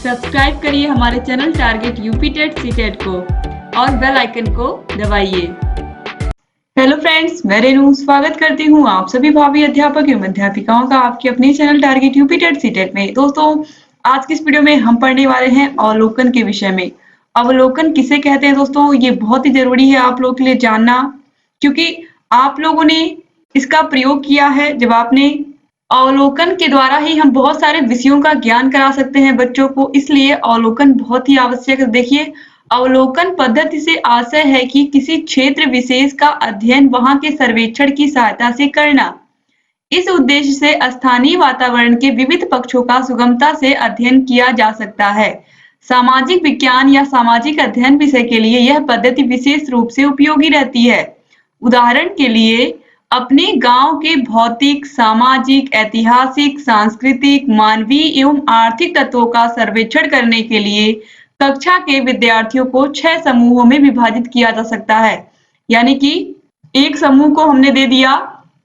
Subscribe करिए हमारे channel target UP TET CTET को और बेल आइकन को दबाइए। हेलो फ्रेंड्स, मैं रेनू स्वागत करती हूँ आप सभी भावी अध्यापक एवं अध्यापिकाओं का आपके अपने channel target UP TET CTET में। दोस्तों, आज की इस वीडियो में हम पढ़ने वाले हैं अवलोकन के विषय में। अवलोकन किसे कहते हैं दोस्तों, ये बहुत ही जरूरी है आप लोगों के लिए जानना, क्योंकि आप लोगों ने इसका प्रयोग किया है। जब आपने अवलोकन के द्वारा ही हम बहुत सारे विषयों का ज्ञान करा सकते हैं बच्चों को, इसलिए अवलोकन बहुत ही आवश्यक है। देखिए, अवलोकन पद्धति से आशय है कि किसी क्षेत्र विशेष का अध्ययन वहां के सर्वेक्षण की सहायता से करना। इस उद्देश्य से स्थानीय वातावरण के विविध पक्षों का सुगमता से अध्ययन किया जा सकता है। सामाजिक विज्ञान या सामाजिक अध्ययन विषय के लिए यह पद्धति विशेष रूप से उपयोगी रहती है। उदाहरण के लिए, अपने गांव के भौतिक, सामाजिक, ऐतिहासिक, सांस्कृतिक, मानवीय एवं आर्थिक तत्वों का सर्वेक्षण करने के लिए कक्षा के विद्यार्थियों को 6 समूहों में विभाजित किया जा सकता है। यानी कि एक समूह को हमने दे दिया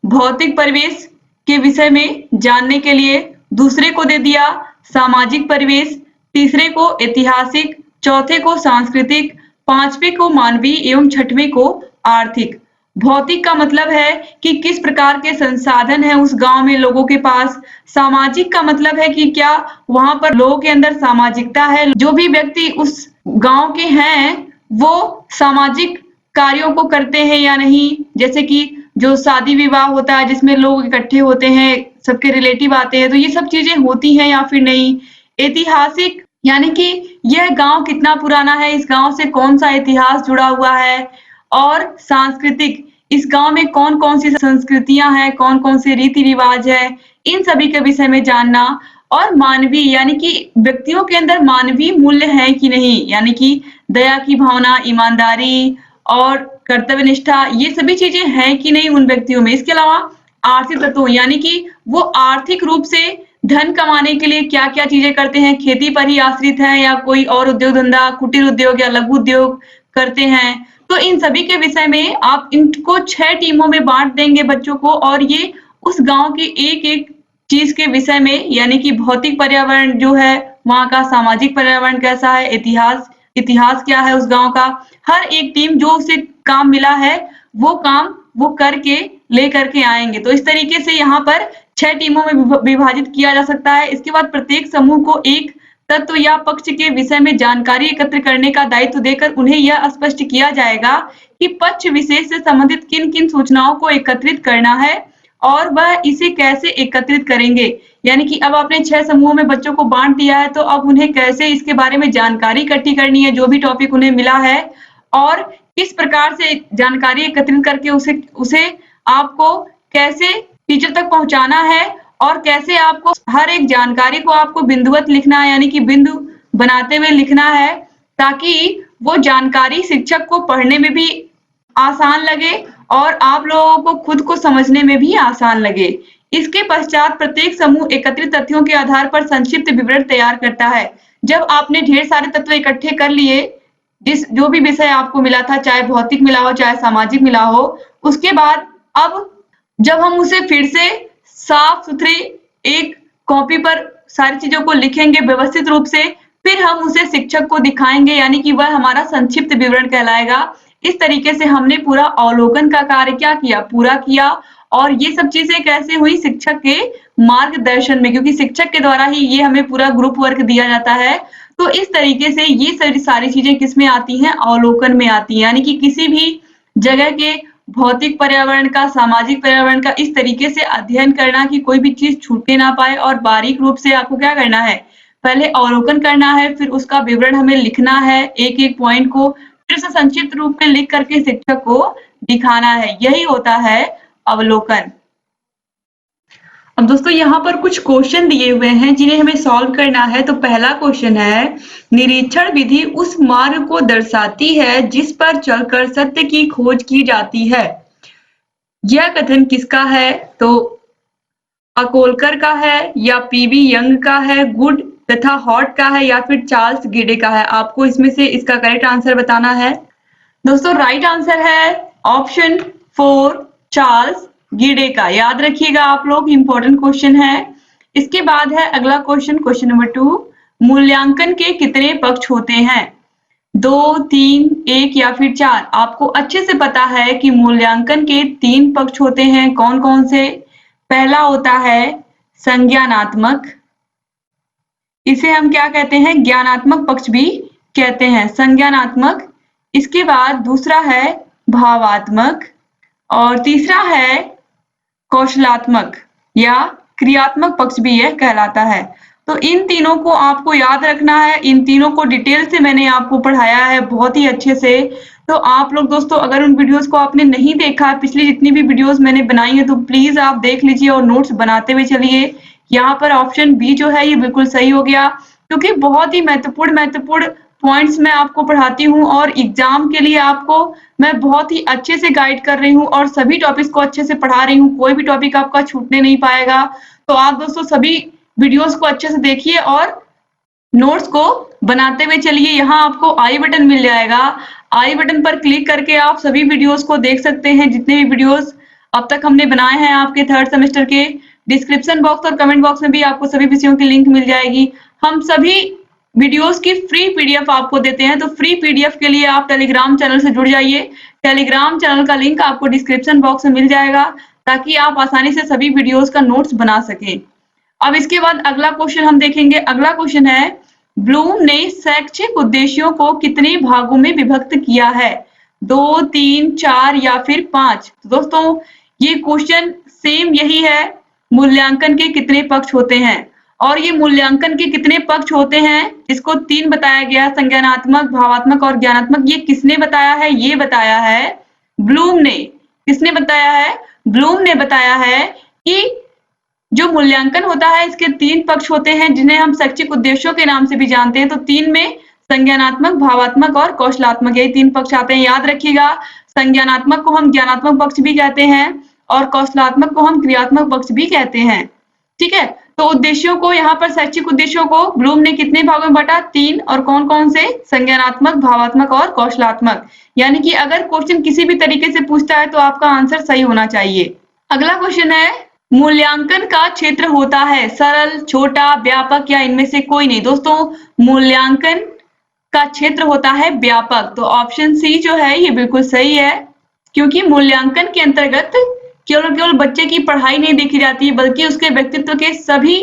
भौतिक परिवेश के विषय में जानने के लिए, दूसरे को दे दिया सामाजिक परिवेश, तीसरे को ऐतिहासिक, चौथे को सांस्कृतिक, पांचवें को मानवीय एवं छठवें को आर्थिक। भौतिक का मतलब है कि किस प्रकार के संसाधन है उस गांव में लोगों के पास। सामाजिक का मतलब है कि क्या वहां पर लोगों के अंदर सामाजिकता है, जो भी व्यक्ति उस गांव के हैं वो सामाजिक कार्यों को करते हैं या नहीं। जैसे कि जो शादी विवाह होता है जिसमें लोग इकट्ठे होते हैं, सबके रिलेटिव आते हैं, तो ये सब चीजें होती हैं या फिर नहीं। ऐतिहासिक यानी कि यह गांव कितना पुराना है, इस गांव से कौन सा इतिहास जुड़ा हुआ है। और सांस्कृतिक, इस गांव में कौन कौन सी संस्कृतियां हैं, कौन कौन से रीति रिवाज है, इन सभी के विषय में जानना। और मानवीय यानी कि व्यक्तियों के अंदर मानवीय मूल्य है कि नहीं, यानी कि दया की भावना, ईमानदारी और कर्तव्य निष्ठा, ये सभी चीजें हैं कि नहीं उन व्यक्तियों में। इसके अलावा आर्थिक तत्व यानी कि वो आर्थिक रूप से धन कमाने के लिए क्या क्या चीजें करते हैं, खेती पर ही आश्रित है या कोई और उद्योग धंधा, कुटीर उद्योग या लघु उद्योग करते हैं। तो इन सभी के विषय में आप इनको 6 टीमों में बांट देंगे बच्चों को, और ये उस गांव के एक एक चीज के विषय में, यानी कि भौतिक पर्यावरण जो है वहां का, सामाजिक पर्यावरण कैसा है, इतिहास क्या है उस गांव का, हर एक टीम जो उसे काम मिला है वो काम वो करके लेकर के आएंगे। तो इस तरीके से यहाँ पर 6 टीमों में विभाजित किया जा सकता है। इसके बाद प्रत्येक समूह को एक तत्व या पक्ष के विषय में जानकारी एकत्र करने का दायित्व देकर उन्हें यह स्पष्ट किया जाएगा कि पक्ष विशेष से संबंधित किन किन सूचनाओं को एकत्रित करना है और वह इसे कैसे एकत्रित करेंगे। यानी कि अब आपने 6 समूहों में बच्चों को बांट दिया है, तो अब उन्हें कैसे इसके बारे में जानकारी इकट्ठी करनी है, जो भी टॉपिक उन्हें मिला है, और किस प्रकार से जानकारी एकत्रित करके उसे आपको कैसे टीचर तक पहुंचाना है, और कैसे आपको हर एक जानकारी को आपको बिंदुवत लिखना है, यानी कि बिंदु बनाते हुए लिखना है, ताकि वो जानकारी शिक्षक को पढ़ने में भी आसान लगे और आप लोगों को खुद को समझने में भी आसान लगे। इसके पश्चात प्रत्येक समूह एकत्रित तथ्यों के आधार पर संक्षिप्त विवरण तैयार करता है। जब आपने ढेर सारे तत्व इकट्ठे कर लिए, जो भी विषय आपको मिला था, चाहे भौतिक मिला हो चाहे सामाजिक मिला हो, उसके बाद अब जब हम उसे फिर से साफ सुथरी एक कॉपी पर सारी चीजों को लिखेंगे व्यवस्थित रूप से, फिर हम उसे शिक्षक को दिखाएंगे, यानी कि वह हमारा संक्षिप्त विवरण कहलाएगा। इस तरीके से हमने पूरा अवलोकन का कार्य क्या किया, पूरा किया। और ये सब चीजें कैसे हुई, शिक्षक के मार्गदर्शन में, क्योंकि शिक्षक के द्वारा ही ये हमें पूरा ग्रुप वर्क दिया जाता है। तो इस तरीके से ये सारी चीजें किसमें आती हैं, अवलोकन में आती हैं। यानी कि किसी भी जगह के भौतिक पर्यावरण का, सामाजिक पर्यावरण का इस तरीके से अध्ययन करना कि कोई भी चीज छूटे ना पाए, और बारीक रूप से आपको क्या करना है, पहले अवलोकन करना है, फिर उसका विवरण हमें लिखना है, एक एक पॉइंट को फिर से संक्षिप्त रूप में लिख करके शिक्षक को दिखाना है। यही होता है अवलोकन। अब दोस्तों, यहाँ पर कुछ क्वेश्चन दिए हुए हैं जिन्हें हमें सॉल्व करना है। तो पहला क्वेश्चन है, निरीक्षण विधि उस मार्ग को दर्शाती है जिस पर चलकर सत्य की खोज की जाती है। यह कथन किसका है? तो अकोलकर का है, या पीवी यंग का है, गुड तथा हॉट का है, या फिर चार्ल्स गिडे का है। आपको इसमें से इसका करेक्ट आंसर बताना है। दोस्तों, राइट आंसर है ऑप्शन 4 चार्ल्स गिडे का। याद रखिएगा आप लोग, इंपॉर्टेंट क्वेश्चन है। इसके बाद है अगला क्वेश्चन, क्वेश्चन नंबर 2, मूल्यांकन के कितने पक्ष होते हैं? 2, 3, 1 या फिर 4? आपको अच्छे से पता है कि मूल्यांकन के 3 पक्ष होते हैं। कौन-कौन से? पहला होता है संज्ञानात्मक, इसे हम क्या कहते हैं? ज्ञानात्मक पक्ष भी कहते हैं, संज्ञानात्मक। इसके बाद दूसरा है भावात्मक और तीसरा है कौशलात्मक या क्रियात्मक पक्ष भी यह कहलाता है। तो इन तीनों को आपको याद रखना है, इन तीनों को डिटेल से मैंने आपको पढ़ाया है बहुत ही अच्छे से। तो आप लोग दोस्तों अगर उन वीडियोस को आपने नहीं देखा है, पिछली जितनी भी वीडियोस मैंने बनाई है, तो प्लीज आप देख लीजिए और नोट्स बनाते हुए चलिए। यहाँ पर ऑप्शन बी जो है ये बिल्कुल सही हो गया, क्योंकि बहुत ही महत्वपूर्ण पॉइंट्स मैं आपको पढ़ाती हूँ और एग्जाम के लिए आपको मैं बहुत ही अच्छे से गाइड कर रही हूँ और सभी टॉपिक्स को अच्छे से पढ़ा रही हूँ। कोई भी टॉपिक आपका छूटने नहीं पाएगा। तो आप दोस्तों सभी वीडियोस को अच्छे से देखिए और नोट्स को बनाते हुए चलिए। यहाँ आपको आई बटन मिल जाएगा, आई बटन पर क्लिक करके आप सभी वीडियोस को देख सकते हैं। जितने भी वीडियोस अब तक हमने बनाए हैं आपके 3rd सेमेस्टर के, डिस्क्रिप्शन बॉक्स और कमेंट बॉक्स में भी आपको सभी विषयों की लिंक मिल जाएगी। हम सभी वीडियोस की फ्री पीडीएफ आपको देते हैं, तो फ्री पीडीएफ के लिए आप टेलीग्राम चैनल से जुड़ जाइए। टेलीग्राम चैनल का लिंक आपको डिस्क्रिप्शन बॉक्स में मिल जाएगा, ताकि आप आसानी से सभी वीडियोस का नोट्स बना सकें। अब इसके बाद अगला क्वेश्चन हम देखेंगे। अगला क्वेश्चन है, ब्लूम ने शैक्षिक उद्देश्यों को कितने भागों में विभक्त किया है? 2, 3, 4 या फिर 5? तो दोस्तों ये क्वेश्चन सेम यही है, मूल्यांकन के कितने पक्ष होते हैं। और ये मूल्यांकन के कितने पक्ष होते हैं, इसको 3 बताया गया, संज्ञानात्मक, भावात्मक और ज्ञानात्मक। ये किसने बताया है? ये बताया है ब्लूम ने। किसने बताया है? ब्लूम ने बताया है कि जो मूल्यांकन होता है इसके 3 पक्ष होते हैं, जिन्हें हम शैक्षिक उद्देश्यों के नाम से भी जानते हैं। तो 3 में संज्ञानात्मक, भावात्मक और कौशलात्मक, यही 3 पक्ष आते हैं। याद रखिएगा, संज्ञानात्मक को हम ज्ञानात्मक पक्ष भी कहते हैं और कौशलात्मक को हम क्रियात्मक पक्ष भी कहते हैं। ठीक है, तो उद्देश्यों को, यहाँ पर शैक्षिक उद्देश्यों को ब्लूम ने कितने भागों में बांटा? 3। और कौन कौन से? संज्ञानात्मक, भावात्मक और कौशलात्मक। यानी कि अगर क्वेश्चन किसी भी तरीके से पूछता है तो आपका आंसर सही होना चाहिए। अगला क्वेश्चन है, मूल्यांकन का क्षेत्र होता है सरल, छोटा, व्यापक या इनमें से कोई नहीं? दोस्तों मूल्यांकन का क्षेत्र होता है व्यापक। तो ऑप्शन सी जो है ये बिल्कुल सही है, क्योंकि मूल्यांकन के अंतर्गत केवल बच्चे की पढ़ाई नहीं देखी जाती है, बल्कि उसके व्यक्तित्व के सभी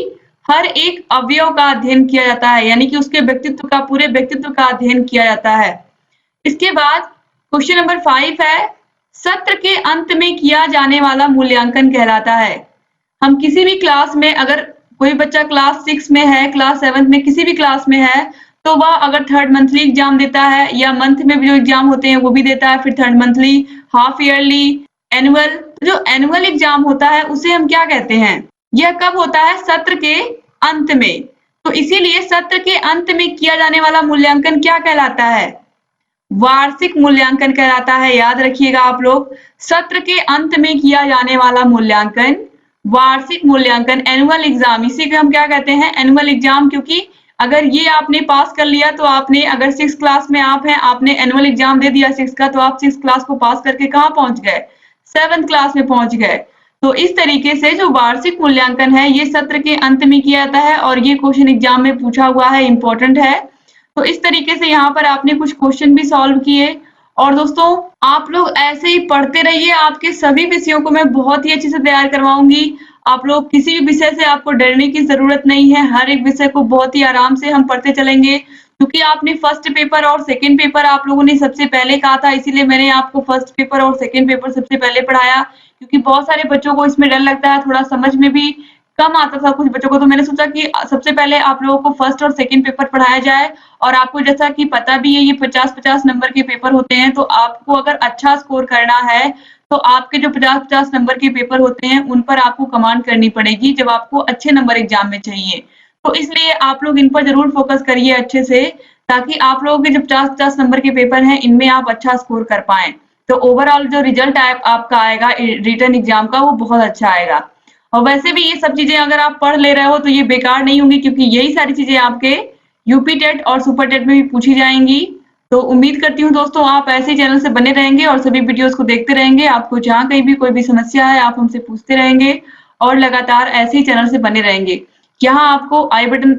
हर एक अवयव का अध्ययन किया जाता है। यानी कि उसके व्यक्तित्व का, पूरे व्यक्तित्व का अध्ययन किया जाता है। इसके बाद क्वेश्चन नंबर 5 है, सत्र के अंत में किया जाने वाला मूल्यांकन कहलाता है। हम किसी भी क्लास में, अगर कोई बच्चा क्लास 6 में है, क्लास 7 में, किसी भी क्लास में है, तो वह अगर 3rd मंथली एग्जाम देता है या मंथ में भी जो एग्जाम होते हैं वो भी देता है, फिर 3rd monthly, half yearly, annual, तो जो एनुअल एग्जाम होता है उसे हम क्या कहते हैं? यह कब होता है? सत्र के अंत में। तो इसीलिए सत्र के अंत में किया जाने वाला मूल्यांकन क्या कहलाता है? वार्षिक मूल्यांकन कहलाता है। याद रखिएगा आप लोग, सत्र के अंत में किया जाने वाला मूल्यांकन वार्षिक मूल्यांकन, एनुअल एग्जाम, इसी को हम क्या कहते हैं? Annual exam. क्योंकि अगर ये आपने पास कर लिया तो आपने, अगर 6th क्लास में आप हैं, आपने एनुअल एग्जाम दे दिया 6th का, तो आप 6th क्लास को पास करके कहाँ पहुंच गए? 7th क्लास में पहुंच गए। तो इस तरीके से जो वार्षिक मूल्यांकन है ये सत्र के अंत में किया जाता है और ये क्वेश्चन एग्जाम में पूछा हुआ है, इंपॉर्टेंट है। तो इस तरीके से यहाँ पर आपने कुछ क्वेश्चन भी सॉल्व किए। और दोस्तों आप लोग ऐसे ही पढ़ते रहिए, आपके सभी विषयों को मैं बहुत ही अच्छे से तैयार करवाऊंगी। आप लोग किसी भी विषय से आपको डरने की जरूरत नहीं है, हर एक विषय को बहुत ही आराम से हम पढ़ते चलेंगे। क्योंकि आपने फर्स्ट पेपर और सेकंड पेपर आप लोगों ने सबसे पहले कहा था, इसीलिए मैंने आपको फर्स्ट पेपर और सेकंड पेपर सबसे पहले पढ़ाया। क्योंकि बहुत सारे बच्चों को इसमें डर लगता है, थोड़ा समझ में भी कम आता था कुछ बच्चों को, तो मैंने सोचा कि सबसे पहले आप लोगों को फर्स्ट और सेकंड पेपर पढ़ाया जाए। और आपको जैसा कि पता भी है ये 50-50 नंबर के पेपर होते हैं, तो आपको अगर अच्छा स्कोर करना है तो आपके जो 50-50 नंबर के पेपर होते हैं उन पर आपको कमांड करनी पड़ेगी, जब आपको अच्छे नंबर एग्जाम में चाहिए। तो इसलिए आप लोग इन पर जरूर फोकस करिए अच्छे से, ताकि आप लोगों के जो 50-50 नंबर के पेपर हैं इनमें आप अच्छा स्कोर कर पाएं। तो ओवरऑल जो रिजल्ट आपका आएगा रिटर्न एग्जाम का, वो बहुत अच्छा आएगा। और वैसे भी ये सब चीजें अगर आप पढ़ ले रहे हो तो ये बेकार नहीं होंगी, क्योंकि यही सारी चीजें आपके यूपी टेट और सुपर टेट में भी पूछी जाएंगी। तो उम्मीद करती हूँ दोस्तों आप ऐसे चैनल से बने रहेंगे और सभी वीडियोस को देखते रहेंगे। आपको जहाँ कहीं भी कोई भी समस्या है आप हमसे पूछते रहेंगे और लगातार ऐसे ही चैनल से बने रहेंगे। यहाँ आपको आई बटन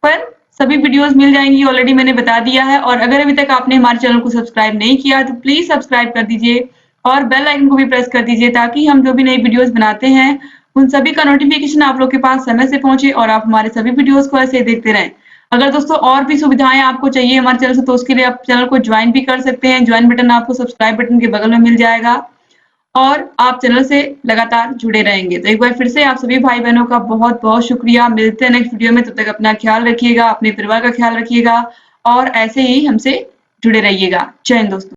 पर सभी वीडियोस मिल जाएंगी, ऑलरेडी मैंने बता दिया है। और अगर अभी तक आपने हमारे चैनल को सब्सक्राइब नहीं किया तो प्लीज सब्सक्राइब कर दीजिए और बेल आइकन को भी प्रेस कर दीजिए, ताकि हम जो भी नई वीडियोस बनाते हैं उन सभी का नोटिफिकेशन आप लोग के पास समय से पहुंचे और आप हमारे सभी वीडियोस को ऐसे ही देखते रहें। अगर दोस्तों और भी सुविधाएं आपको चाहिए हमारे चैनल से, तो उसके लिए आप चैनल को ज्वाइन भी कर सकते हैं। ज्वाइन बटन आपको सब्सक्राइब बटन के बगल में मिल जाएगा और आप चैनल से लगातार जुड़े रहेंगे। तो एक बार फिर से आप सभी भाई बहनों का बहुत बहुत शुक्रिया। मिलते हैं नेक्स्ट वीडियो में, तब तक अपना ख्याल रखिएगा, अपने परिवार का ख्याल रखिएगा और ऐसे ही हमसे जुड़े रहिएगा। जय हिंद दोस्तों।